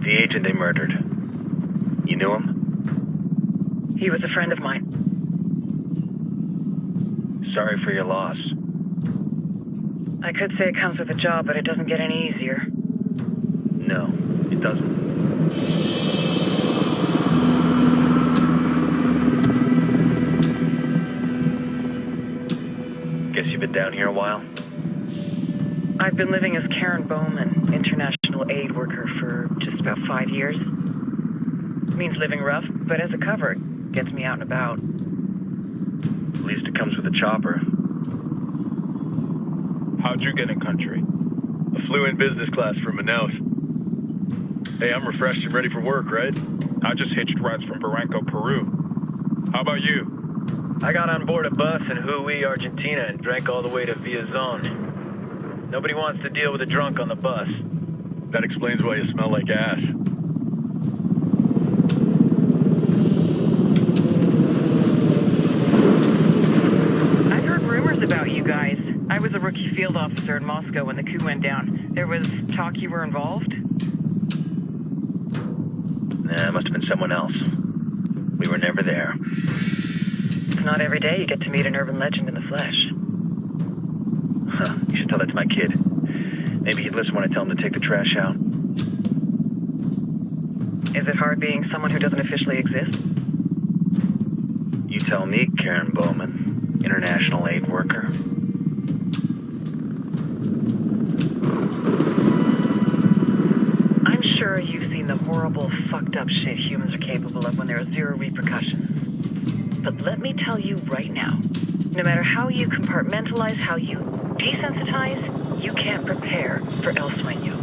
The agent they murdered. You knew him? He was a friend of mine. Sorry for your loss. I could say it comes with a job, but it doesn't get any easier. No, it doesn't. Guess you've been down here a while? I've been living as Karen Bowman, international aid worker, for just about 5 years. Means living rough, but as a cover, it gets me out and about. At least it comes with a chopper. How'd you get in country? I flew in business class from Manaus. Hey, I'm refreshed and ready for work, right? I just hitched rides from Barranco, Peru. How about you? I got on board a bus in Hui, Argentina, and drank all the way to Villazon. Nobody wants to deal with a drunk on the bus. That explains why you smell like ass. I've heard rumors about you guys. I was a rookie field officer in Moscow when the coup went down. There was talk you were involved? Nah, it must have been someone else. We were never there. It's not every day you get to meet an urban legend in the flesh. Huh, you should tell that to my kid. Maybe he'd listen when I tell him to take the trash out. Is it hard being someone who doesn't officially exist? You tell me, Karen Bowman, international aid worker. I'm sure you've seen the horrible, fucked up shit humans are capable of when there are zero repercussions. But let me tell you right now, no matter how you compartmentalize, how you desensitize, you can't prepare for El Sueño.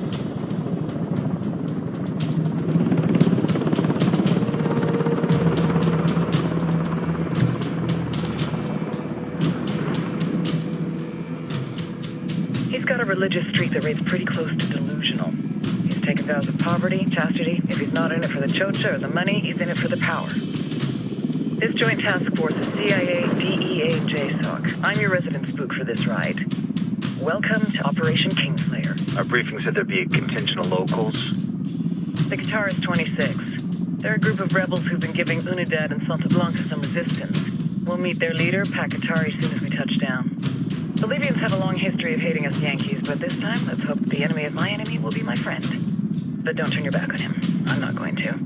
He's got a religious streak that rates pretty close to delusional. He's taken vows of poverty, chastity. If he's not in it for the chocha or the money, he's in it for the power. This joint task force is CIA, DEA, and JSOC. I'm your resident spook for this ride. Welcome to Operation Kingslayer. Our briefing said there'd be a contingent of locals. The Guitarist 26. They're a group of rebels who've been giving UNIDAD and Santa Blanca some resistance. We'll meet their leader, Pakatari, as soon as we touch down. Bolivians have a long history of hating us Yankees, but this time, let's hope the enemy of my enemy will be my friend. But don't turn your back on him. I'm not going to.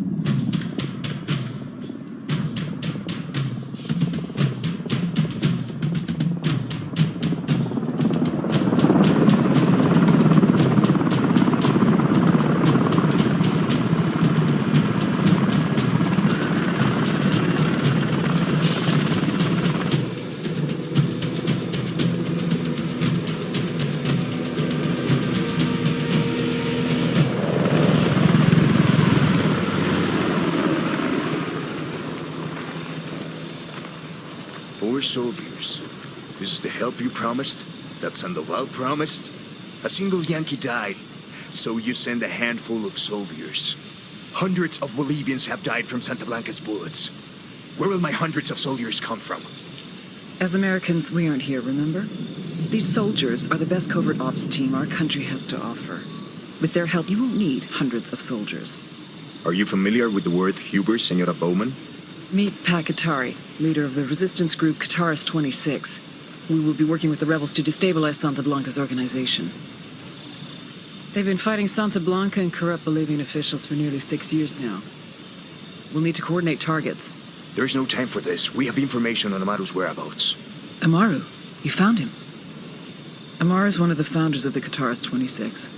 Soldiers. This is the help you promised? That Sandoval promised? A single Yankee died, so you send a handful of soldiers. Hundreds of Bolivians have died from Santa Blanca's bullets. Where will my hundreds of soldiers come from? As Americans, we aren't here, remember? These soldiers are the best covert ops team our country has to offer. With their help, you won't need hundreds of soldiers. Are you familiar with the word Huber, Senora Bowman? Meet Pakatari, leader of the resistance group Guitarist 26. We will be working with the rebels to destabilize Santa Blanca's organization. They've been fighting Santa Blanca and corrupt Bolivian officials for nearly 6 years now. We'll need to coordinate targets. There's no time for this. We have information on Amaru's whereabouts. Amaru? You found him? Amaru is one of the founders of the Guitarist 26.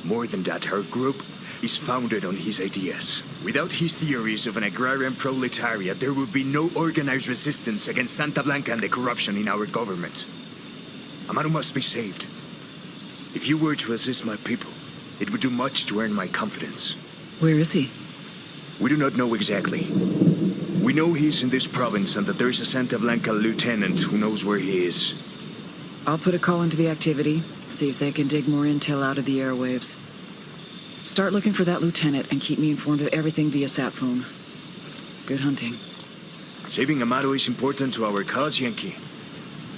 More than that, her group is founded on his ideas. Without his theories of an agrarian proletariat, there would be no organized resistance against Santa Blanca and the corruption in our government. Amaru must be saved. If you were to assist my people, it would do much to earn my confidence. Where is he? We do not know exactly. We know he's in this province and that there is a Santa Blanca lieutenant who knows where he is. I'll put a call into the activity, see if they can dig more intel out of the airwaves. Start looking for that lieutenant and keep me informed of everything via sat phone. Good hunting. Saving Amaru is important to our cause, Yankee.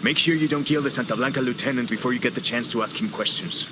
Make sure you don't kill the Santa Blanca lieutenant before you get the chance to ask him questions.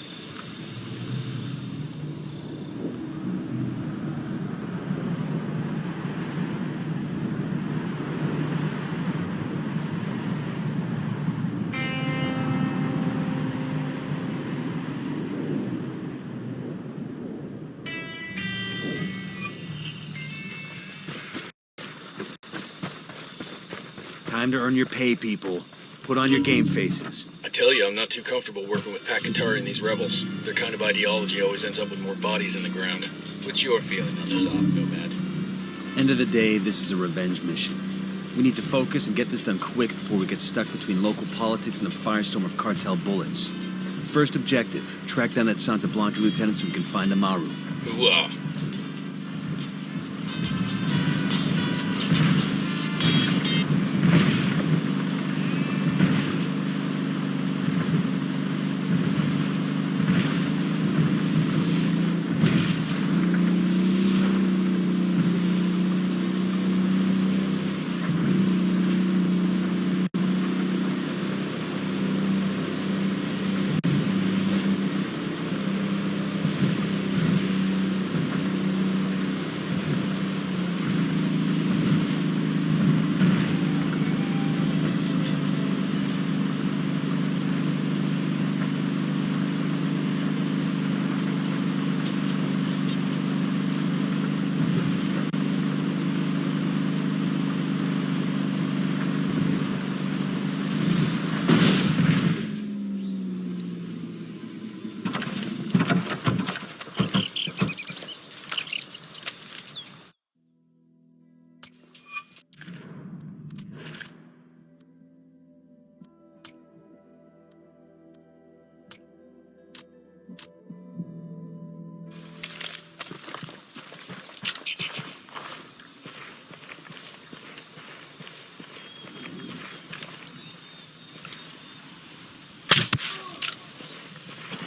Time to earn your pay, people. Put on your game faces. I tell you, I'm not too comfortable working with Pakatari and these rebels. Their kind of ideology always ends up with more bodies in the ground. What's your feeling on this op, Nomad? End of the day, this is a revenge mission. We need to focus and get this done quick before we get stuck between local politics and the firestorm of cartel bullets. First objective, track down that Santa Blanca lieutenant so we can find Amaru. Hooah!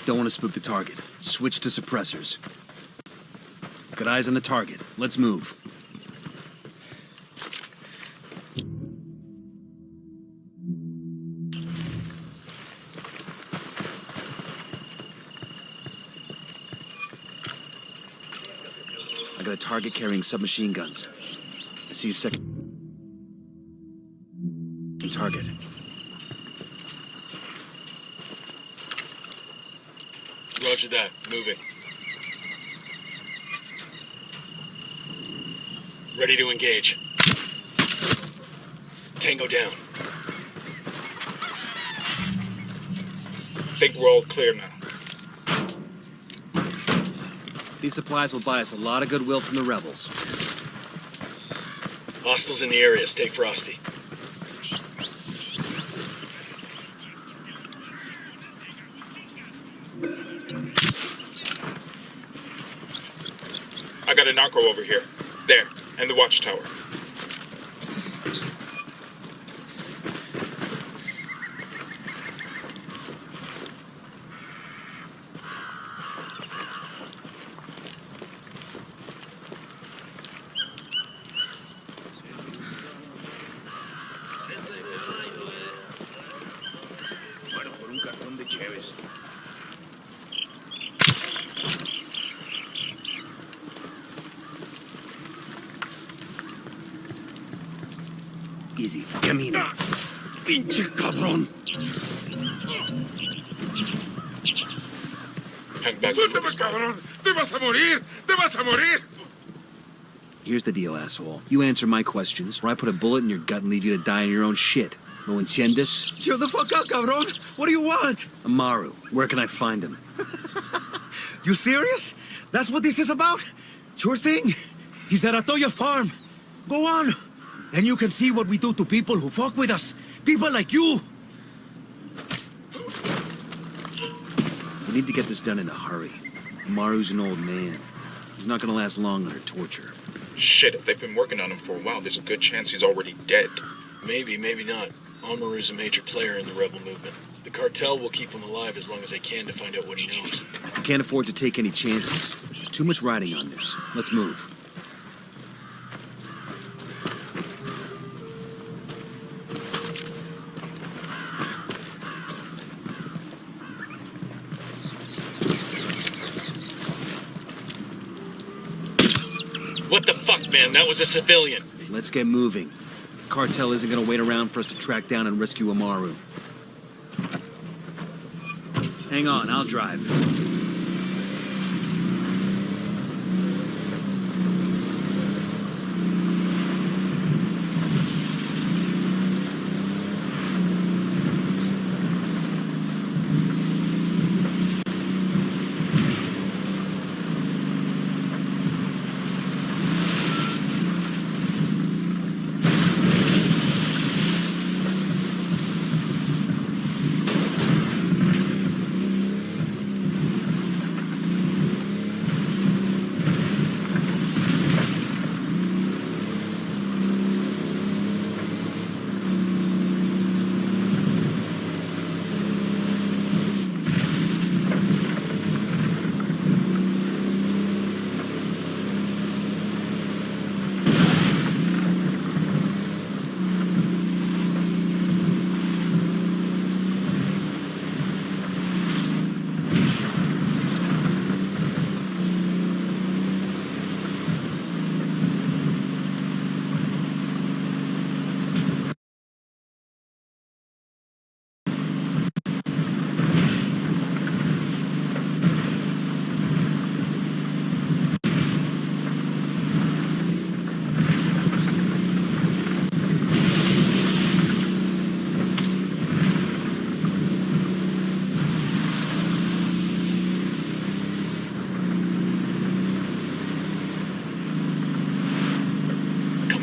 Don't want to spook the target. Switch to suppressors. Got eyes on the target. Let's move. I got a target carrying submachine guns. I see a second target. Roger that. Moving. Ready to engage. Tango down. Think we're all clear now. These supplies will buy us a lot of goodwill from the rebels. Hostiles in the area. Stay frosty. I got a narco over here. There, and the watchtower. Easy. Camina. Pinche cabrón. Hang back. Suéltame, cabrón. Te vas a morir. Te vas a morir. Here's the deal, asshole. You answer my questions, or I put a bullet in your gut and leave you to die in your own shit. ¿No entiendes? Chill the fuck out, cabrón. What do you want? Amaru, where can I find him? You serious? That's what this is about? Sure thing. He's at Atoya Farm. Go on. Then you can see what we do to people who fuck with us. People like you. We need to get this done in a hurry. Amaru's an old man. He's not gonna last long under torture. Shit, if they've been working on him for a while, there's a good chance he's already dead. Maybe, maybe not. Amaru's a major player in the rebel movement. The cartel will keep him alive as long as they can to find out what he knows. I can't afford to take any chances. There's too much riding on this. Let's move. What the fuck, man? That was a civilian. Let's get moving. The cartel isn't gonna wait around for us to track down and rescue Amaru. Hang on, I'll drive.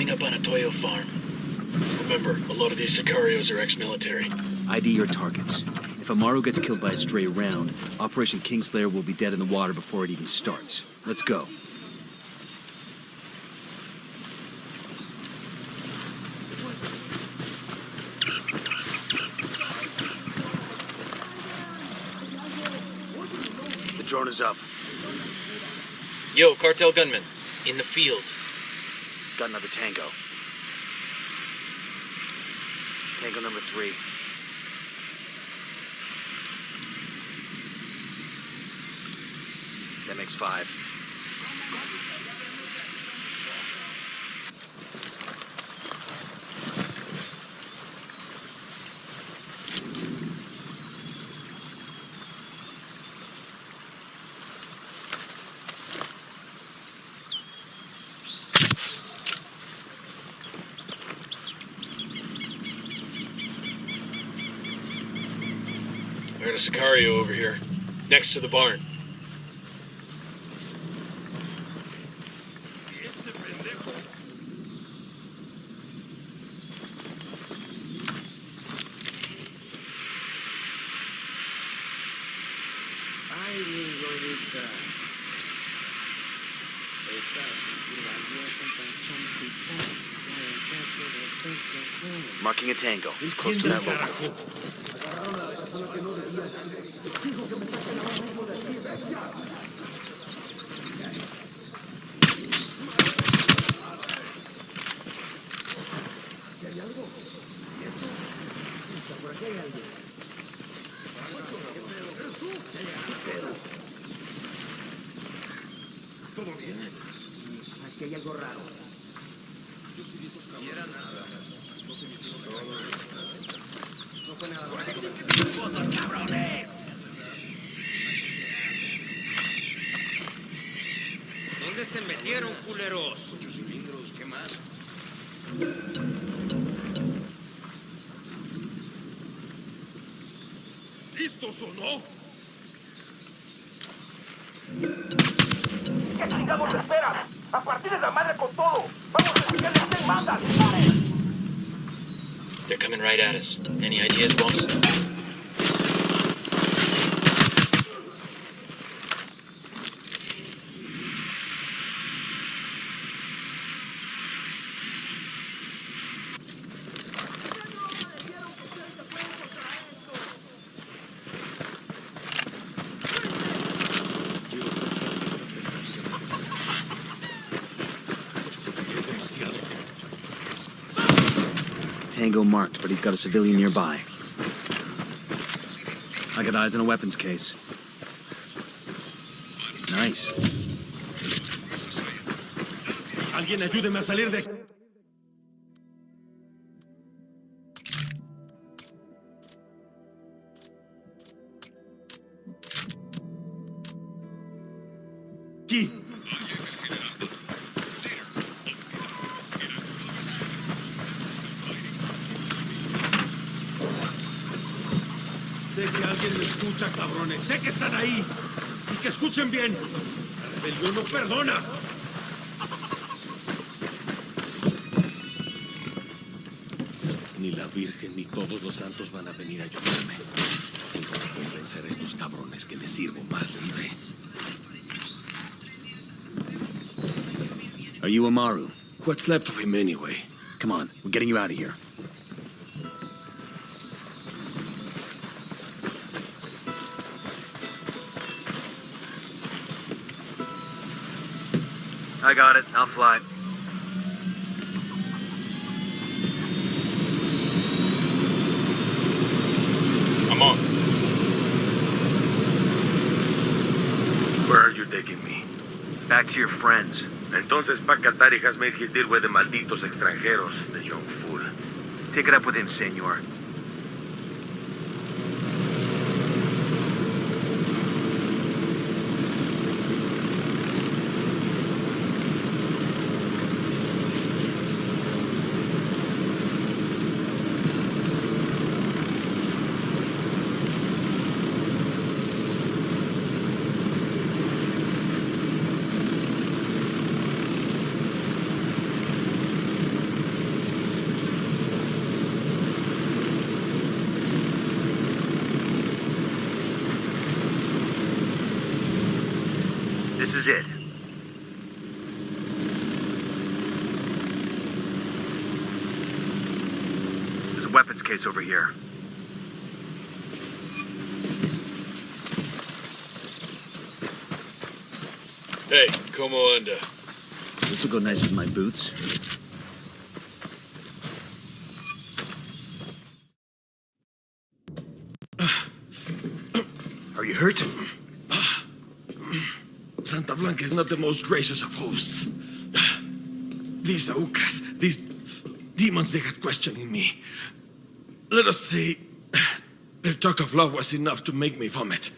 clean up on a Toyo farm. Remember, a lot of these Sicarios are ex-military. ID your targets. If Amaru gets killed by a stray round, Operation Kingslayer will be dead in the water before it even starts. Let's go. The drone is up. Yo, cartel gunman. In the field. Got another tango. Tango number 3. That makes 5. I heard a Sicario over here, next to the barn. Marking a tango. He's close to that local. ¿Dónde se metieron, culeros? 8 cilindros, ¿qué más? ¿Listos o no? ¿Qué chingados esperas? ¡A partir de la madre con todo! ¡Vamos a enseñarles quién manda! ¡Disparen! They're coming right at us. Any ideas, boss? Tango marked, but he's got a civilian nearby. I got eyes on a weapons case. Nice. Alguien ayúdeme a salir de aquí. Sé que alguien me escucha, cabrones. Sé que están ahí. Así que escuchen bien. La rebelión no perdona. Ni la Virgen ni todos los santos van a venir a ayudarme. Tengo que convencer a estos cabrones que me sirvo más libre. Are you Amaru? What's left of him anyway? Come on, we're getting you out of here. I got it. I'll fly. I'm on. Where are you taking me? Back to your friends. Entonces Pacatari has made his deal with the malditos extranjeros, the young fool. Take it up with him, senor. This is it. There's a weapons case over here. Hey, como anda? This will go nice with my boots. Are you hurt? Santa Blanca is not the most gracious of hosts. These Aucas, these demons they had questioning me. Let us say, their talk of love was enough to make me vomit.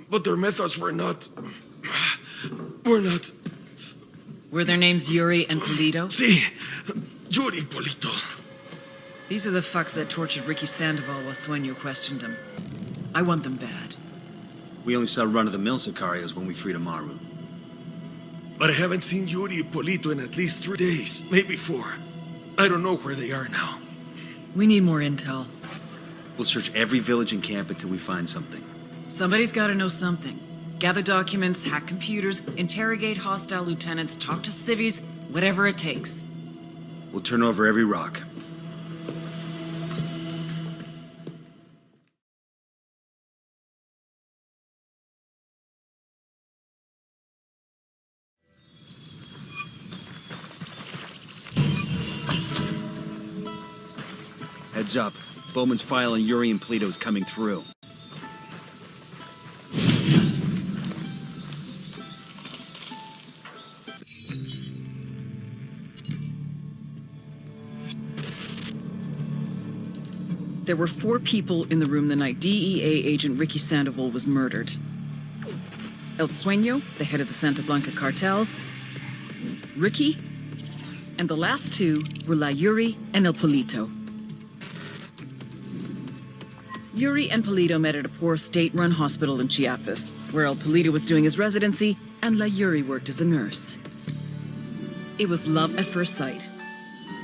But their methods were not... Were their names Yuri and Polito? Sí, Yuri Polito. These are the fucks that tortured Ricky Sandoval while Sueño questioned him. I want them bad. We only saw run-of-the-mill Sicarios when we freed Amaru. But I haven't seen Yuri Polito in at least 3 days, maybe 4. I don't know where they are now. We need more intel. We'll search every village and camp until we find something. Somebody's gotta know something. Gather documents, hack computers, interrogate hostile lieutenants, talk to civvies, whatever it takes. We'll turn over every rock. Heads up. Bowman's file on Yuri and Polito is coming through. There were 4 people in the room the night DEA agent Ricky Sandoval was murdered. El Sueño, the head of the Santa Blanca cartel, Ricky, and the last 2 were La Yuri and El Polito. Yuri and Polito met at a poor state-run hospital in Chiapas, where El Polito was doing his residency and La Yuri worked as a nurse. It was love at first sight.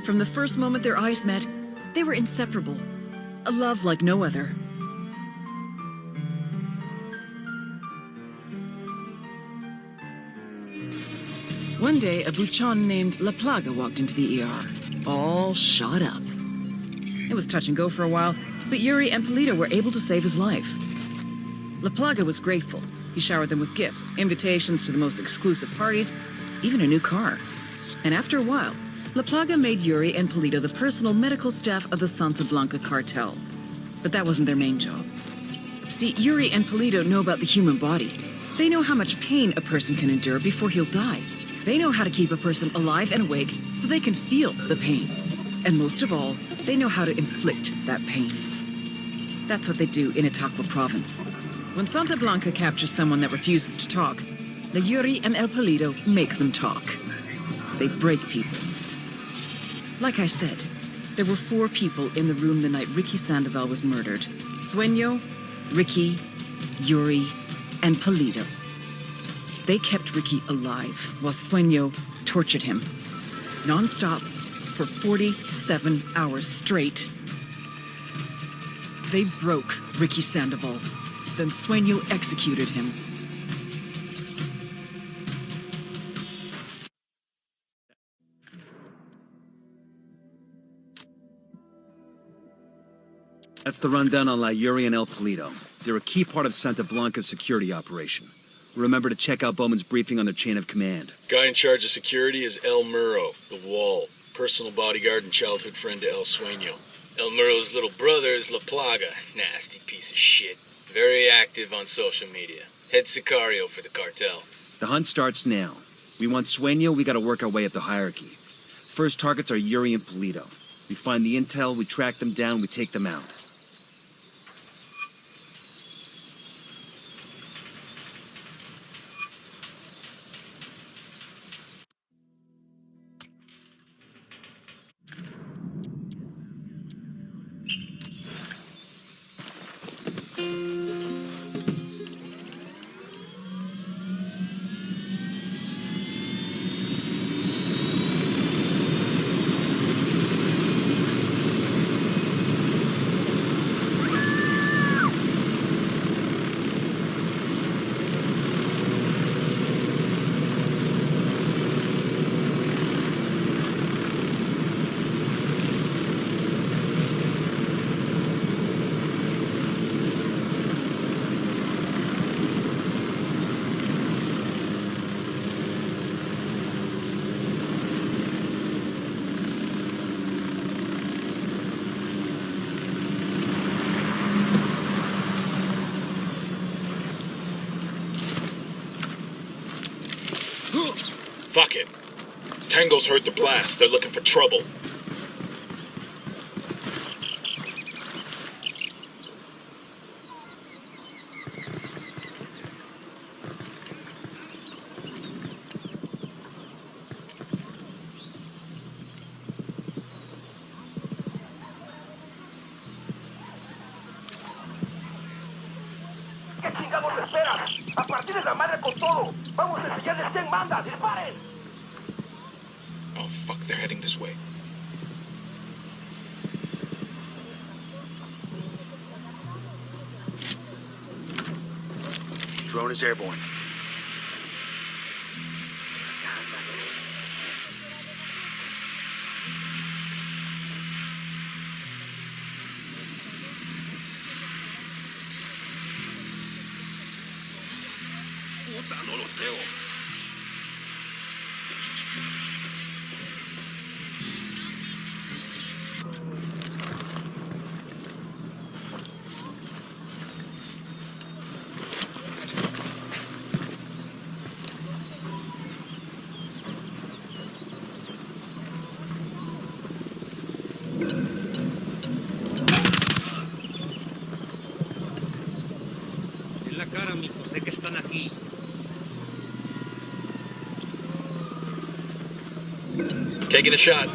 From the first moment their eyes met, they were inseparable. A love like no other. One day, a buchon named La Plaga walked into the ER, all shot up. It was touch and go for a while, but Yuri and Polito were able to save his life. La Plaga was grateful. He showered them with gifts, invitations to the most exclusive parties, even a new car. And after a while, La Plaga made Yuri and Polito the personal medical staff of the Santa Blanca cartel. But that wasn't their main job. See, Yuri and Polito know about the human body. They know how much pain a person can endure before he'll die. They know how to keep a person alive and awake so they can feel the pain. And most of all, they know how to inflict that pain. That's what they do in Itaqua province. When Santa Blanca captures someone that refuses to talk, La Yuri and El Polito make them talk. They break people. Like I said, there were 4 people in the room the night Ricky Sandoval was murdered. Sueño, Ricky, Yuri, and Polito. They kept Ricky alive while Sueño tortured him. Non-stop for 47 hours straight. They broke Ricky Sandoval. Then Sueño executed him. That's the rundown on La Yuri and El Polito. They're a key part of Santa Blanca's security operation. Remember to check out Bowman's briefing on their chain of command. Guy in charge of security is El Muro, the Wall. Personal bodyguard and childhood friend to El Sueño. El Muro's little brother is La Plaga. Nasty piece of shit. Very active on social media. Head Sicario for the cartel. The hunt starts now. We want Sueño, we gotta work our way up the hierarchy. First targets are Yuri and Polito. We find the intel, we track them down, we take them out. Fuck it. Tango's heard the blast. They're looking for trouble. ¿Qué chingados esperan? ¡A partir de la madre con todo! ¡Vamos a enseñarles quién manda! ¡Disparen! Oh, fuck, they're heading this way. Drone is airborne. Puta, no los veo. En la cara, mijo, sé que están aquí. Taking a shot.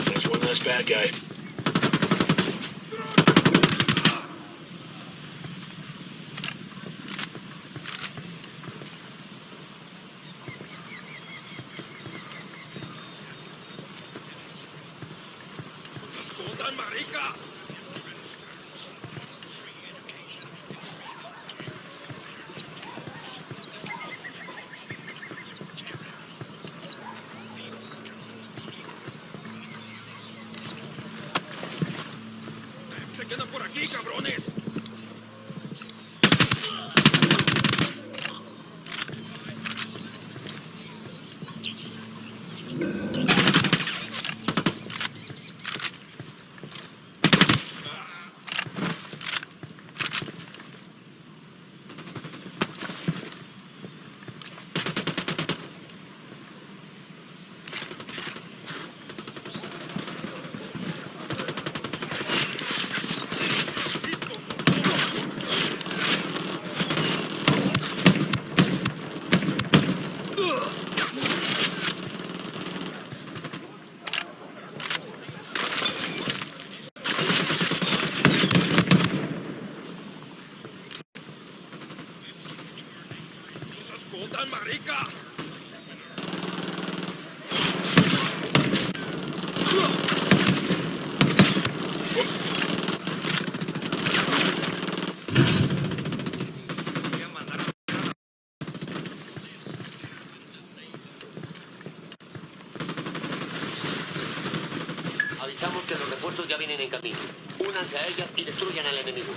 That's one less bad guy. ¡Jodan, marica! ¡Se quedan por aquí, cabrones! ¡Jodan, marica! Avisamos que los refuerzos ya vienen en camino. Únanse a ellas y destruyan al enemigo.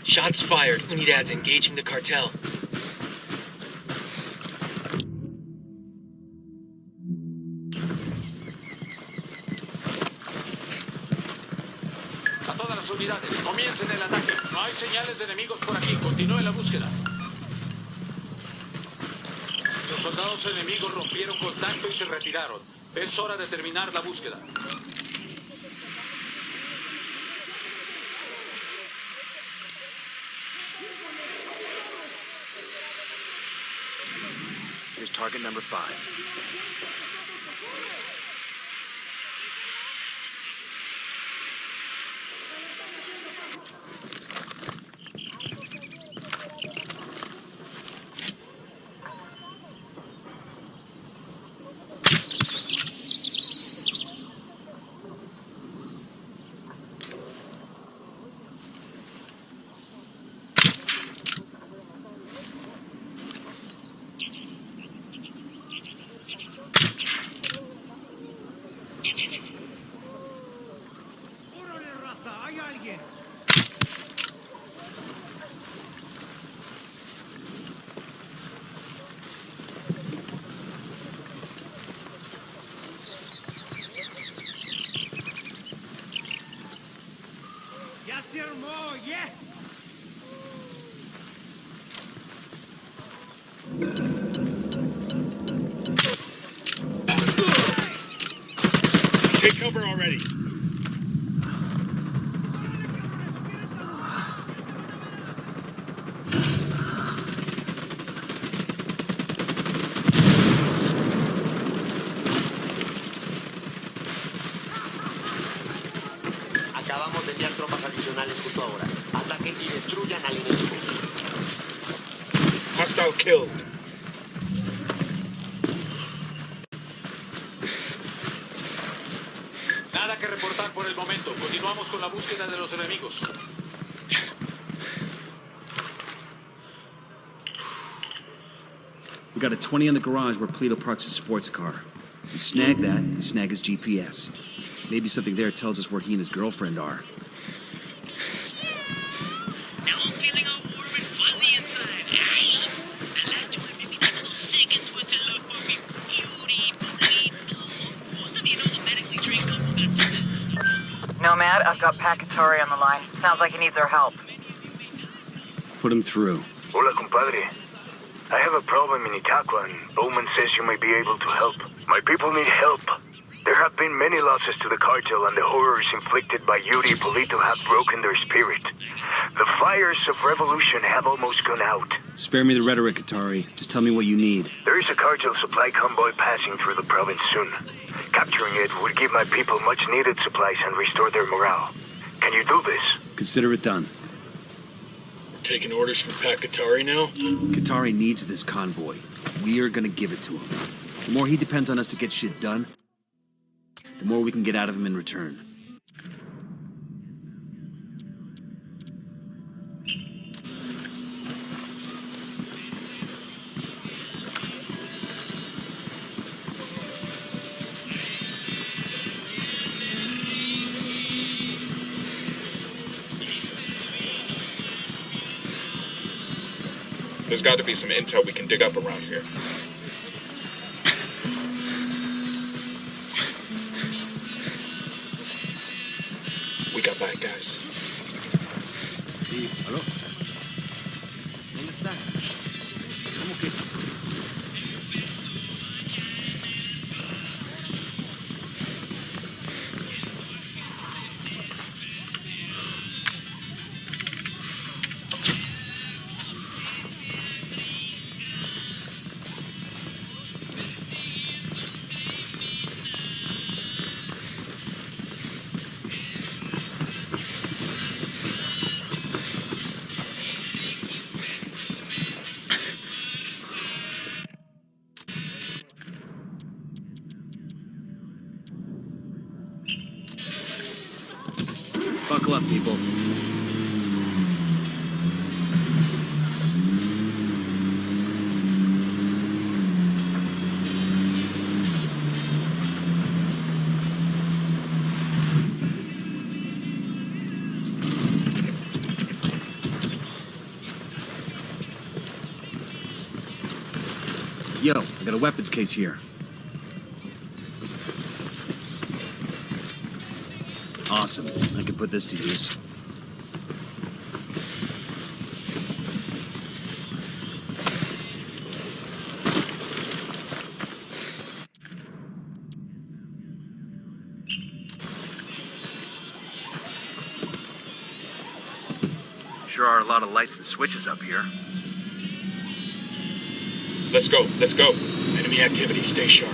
Shots fired. UNIDAD's engaging the cartel. A todas las unidades, comiencen el ataque. No hay señales de enemigos por aquí. Continúe la búsqueda. Los soldados enemigos rompieron contacto y se retiraron. Es hora de terminar la búsqueda. Here's target number 5. yeah? Take cover already. Acabamos de enviar tropas adicionales justo ahora. Ataquen y destruyan al enemigo. Hostile killed. Nada que reportar por el momento. Continuamos con la búsqueda de los enemigos. We got a 20 in the garage where Polito parks his sports car. We snag that, we snag his GPS. Maybe something there tells us where he and his girlfriend are. Now I'm feeling all warm and fuzzy inside. Aye. That last one made me think of those sick and twisted love movies. Beauty, Polito. Most of you know the medically trained couple got started. Nomad, I've got Pacatari on the line. Sounds like he needs our help. Put him through. Hola, compadre. I have a problem in Itaqua, and Bowman says you may be able to help. My people need help. There have been many losses to the cartel, and the horrors inflicted by Yuri and Polito have broken their spirit. The fires of revolution have almost gone out. Spare me the rhetoric, Atari. Just tell me what you need. There is a cartel supply convoy passing through the province soon. Capturing it would give my people much-needed supplies and restore their morale. Can you do this? Consider it done. Taking orders from Pacatari now? Katari needs this convoy. We are gonna give it to him. The more he depends on us to get shit done, the more we can get out of him in return. There's got to be some intel we can dig up around here. We got bad guys. Sí, ¿aló? ¿Dónde está? ¿Cómo que? Buckle up, people. Yo, I got a weapons case here. Awesome. I can put this to use. Sure are a lot of lights and switches up here. Let's go, let's go. Enemy activity, stay sharp.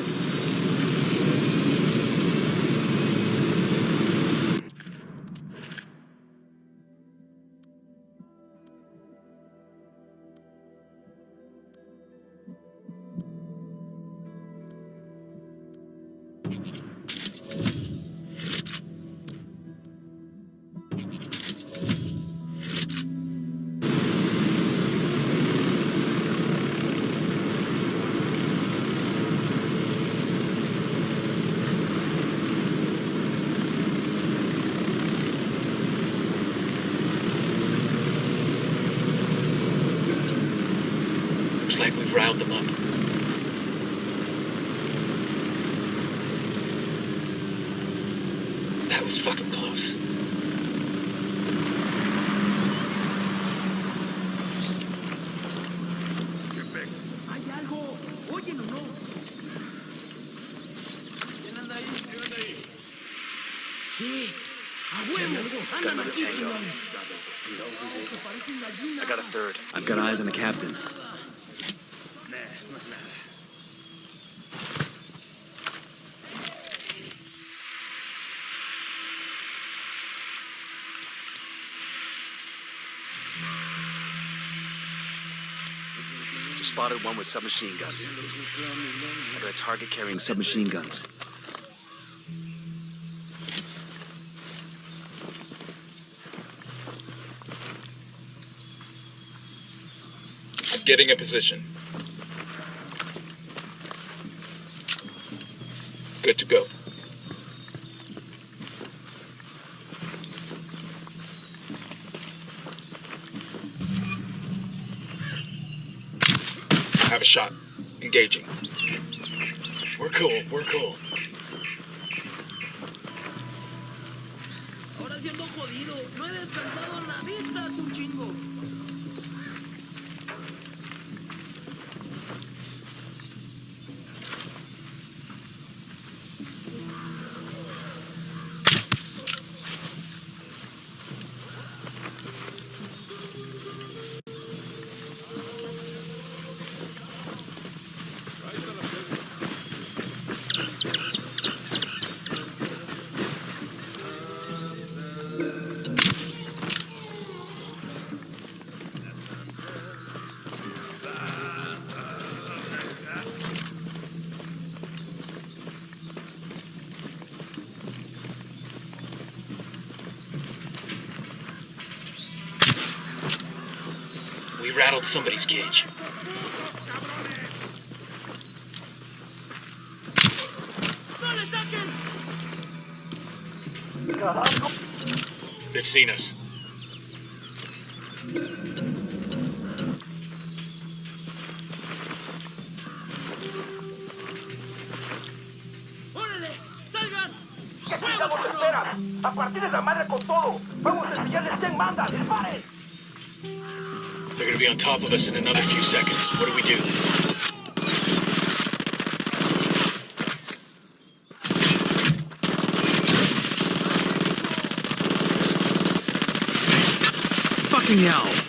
Looks like we've riled them up. That was fucking close. Got another tango. I got a third. I've got eyes on the captain. Just spotted one with submachine guns. I got a target carrying submachine guns. I'm getting a position. Good to go. Have a shot. Engaging. We're cool, we're cool. Ahora siendo jodido. No he descansado nadita hace un chingo. We rattled somebody's cage. They've seen us. ¡Órale! ¡Salgan! ¿Qué chingados esperan? ¡A partir de la madre con todo! ¡Vamos a enseñarles quién manda! ¡Disparen! They're gonna be on top of us in another few seconds. What do we do? Fucking hell!